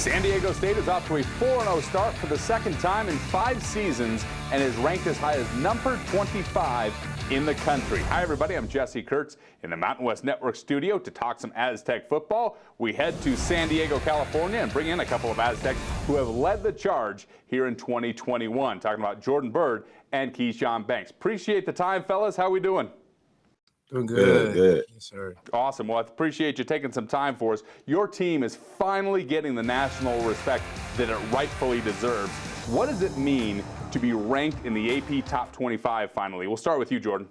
San Diego State is off to a 4-0 start for the second time in 5 seasons and is ranked as high as number 25 in the country. Hi, everybody. I'm Jesse Kurtz in the Mountain West Network studio to talk some Aztec football. We head to San Diego, California, and bring in a couple of Aztecs who have led the charge here in 2021. Talking about Jordan Byrd and Keyshawn Banks. Appreciate the time, fellas. How we doing? Doing good. Good. Yes, sir. Awesome. Well, I appreciate you taking some time for us. Your team is finally getting the national respect that it rightfully deserves. What does it mean to be ranked in the AP Top 25 finally? We'll start with you, Jordan.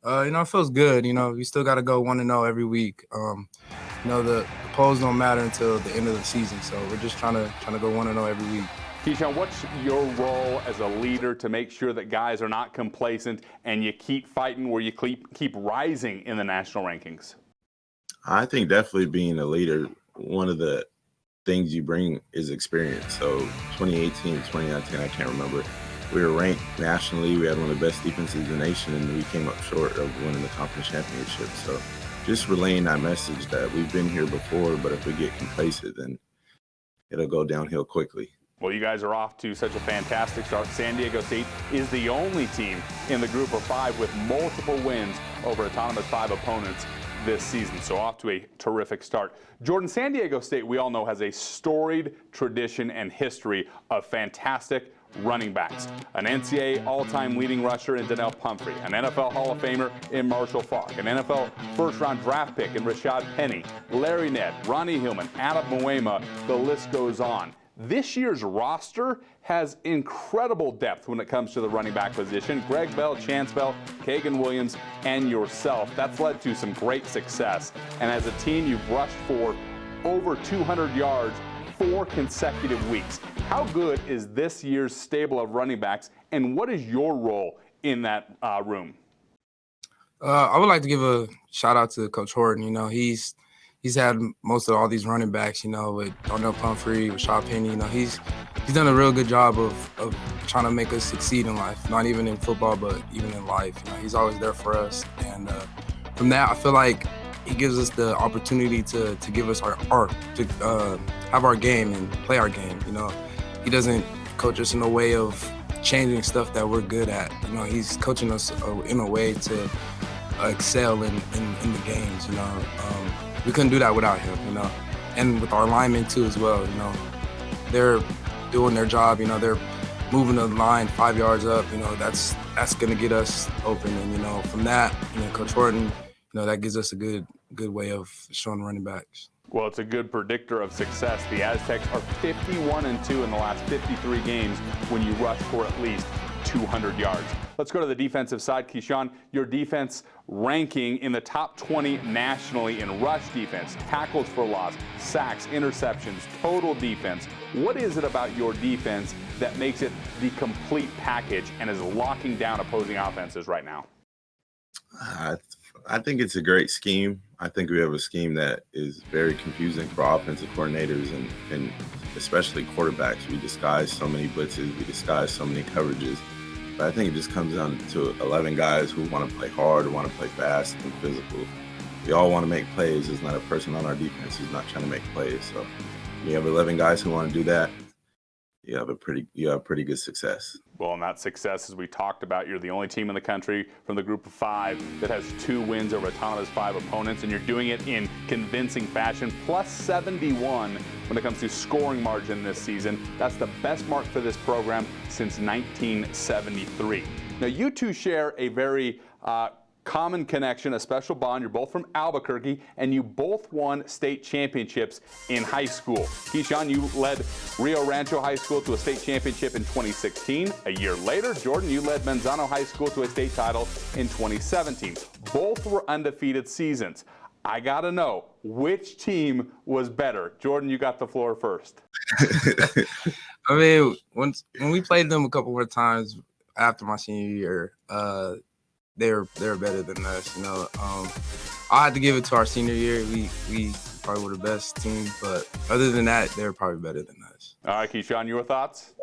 It feels good. We still got to go 1-0 every week. The polls don't matter until the end of the season, so we're just trying to go 1-0 every week. Keyshawn, what's your role as a leader to make sure that guys are not complacent and you keep fighting where you keep rising in the national rankings? I think definitely being a leader, one of the things you bring is experience. So 2018, 2019, I can't remember. We were ranked nationally. We had one of the best defenses in the nation, and we came up short of winning the conference championship. So just relaying that message that we've been here before, but if we get complacent, then it'll go downhill quickly. Well, you guys are off to such a fantastic start. San Diego State is the only team in the group of 5 with multiple wins over autonomous 5 opponents this season. So off to a terrific start. Jordan, San Diego State, we all know, has a storied tradition and history of fantastic running backs. An NCAA all-time leading rusher in Donnell Pumphrey, an NFL Hall of Famer in Marshall Faulk, an NFL first-round draft pick in Rashad Penny, Larry Ned, Ronnie Hillman, Adam Muema, the list goes on. This year's roster has incredible depth when it comes to the running back position. Greg Bell, Chance Bell, Kagan Williams, and yourself. That's led to some great success. And as a team, you've rushed for over 200 yards 4 consecutive weeks. How good is this year's stable of running backs, and what is your role in that room? I would like to give a shout out to Coach Horton. He's had most of all these running backs, with Donnell Pumphrey, Rashad Penny. He's done a real good job of trying to make us succeed in life, not even in football, but even in life. He's always there for us. And from that, I feel like he gives us the opportunity to give us our have our game and play our game. He doesn't coach us in a way of changing stuff that we're good at. He's coaching us in a way to excel in the games. We couldn't do that without him, and with our linemen too as well. They're doing their job. They're moving the line 5 yards up. That's gonna get us open. And from that, Coach Horton, that gives us a good way of showing running backs. Well, it's a good predictor of success. The Aztecs are 51-2 in the last 53 games when you rush for at least 200 yards. Let's go to the defensive side. Keyshawn, your defense ranking in the top 20 nationally in rush defense, tackles for loss, sacks, interceptions, total defense. What is it about your defense that makes it the complete package and is locking down opposing offenses right now? I think it's a great scheme. I think we have a scheme that is very confusing for offensive coordinators and especially quarterbacks. We disguise so many blitzes, we disguise so many coverages. But I think it just comes down to 11 guys who want to play hard, who want to play fast and physical. We all want to make plays. There's not a person on our defense who's not trying to make plays. So when you have 11 guys who want to do that, you have pretty good success. Well, and that success, as we talked about, you're the only team in the country from the group of 5 that has 2 wins over autonomous 5 opponents, and you're doing it in convincing fashion, plus 71 when it comes to scoring margin this season. That's the best mark for this program since 1973. Now, you two share a very common connection, a special bond. You're both from Albuquerque, and you both won state championships in high school. Keyshawn, you led Rio Rancho High School to a state championship in 2016. A year later, Jordan, you led Manzano High School to a state title in 2017. Both were undefeated seasons. I gotta know, which team was better? Jordan, you got the floor first. When we played them a couple more times after my senior year, they're better than us. I had to give it to our senior year. We probably were the best team, but other than that, they're probably better than us. All right, Keyshawn, your thoughts?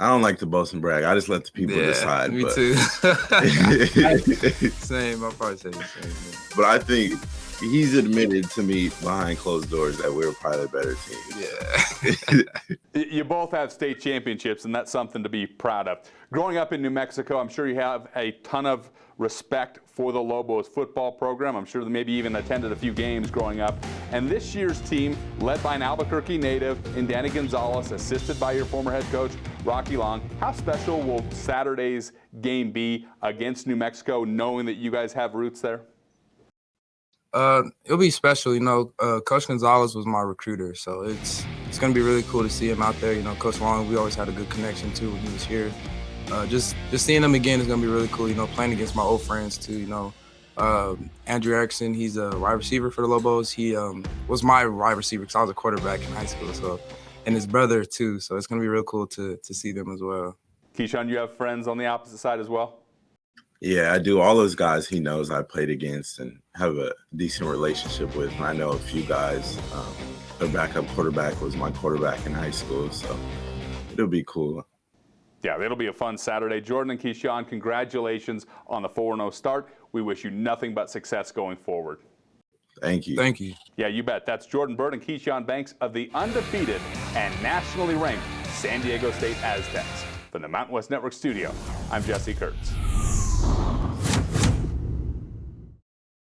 I don't like to boast and brag. I just let the people decide. Me too. Same. I'll probably say the same. But I think he's admitted to me behind closed doors that we're probably a better team. Yeah. You both have state championships, and that's something to be proud of. Growing up in New Mexico, I'm sure you have a ton of respect for the Lobos football program. I'm sure that maybe even attended a few games growing up. And this year's team, led by an Albuquerque native in Danny Gonzalez, assisted by your former head coach, Rocky Long. How special will Saturday's game be against New Mexico, knowing that you guys have roots there? It'll be special. You know, Coach Gonzalez was my recruiter, so it's going to be really cool to see him out there. You know, Coach Long, we always had a good connection too when he was here. Just seeing him again is going to be really cool. You know, playing against my old friends too. You know, Andrew Erickson, he's a wide receiver for the Lobos. He was my wide receiver because I was a quarterback in high school. So, and his brother too. So it's going to be real cool to see them as well. Keyshawn, you have friends on the opposite side as well? Yeah, I do. All those guys he knows I played against and have a decent relationship with. And I know a few guys. Their backup quarterback was my quarterback in high school, so it'll be cool. Yeah, it'll be a fun Saturday. Jordan and Keyshawn, congratulations on the 4-0 start. We wish you nothing but success going forward. Thank you. Thank you. Yeah, you bet. That's Jordan Byrd and Keyshawn Banks of the undefeated and nationally ranked San Diego State Aztecs. From the Mountain West Network studio, I'm Jesse Kurtz.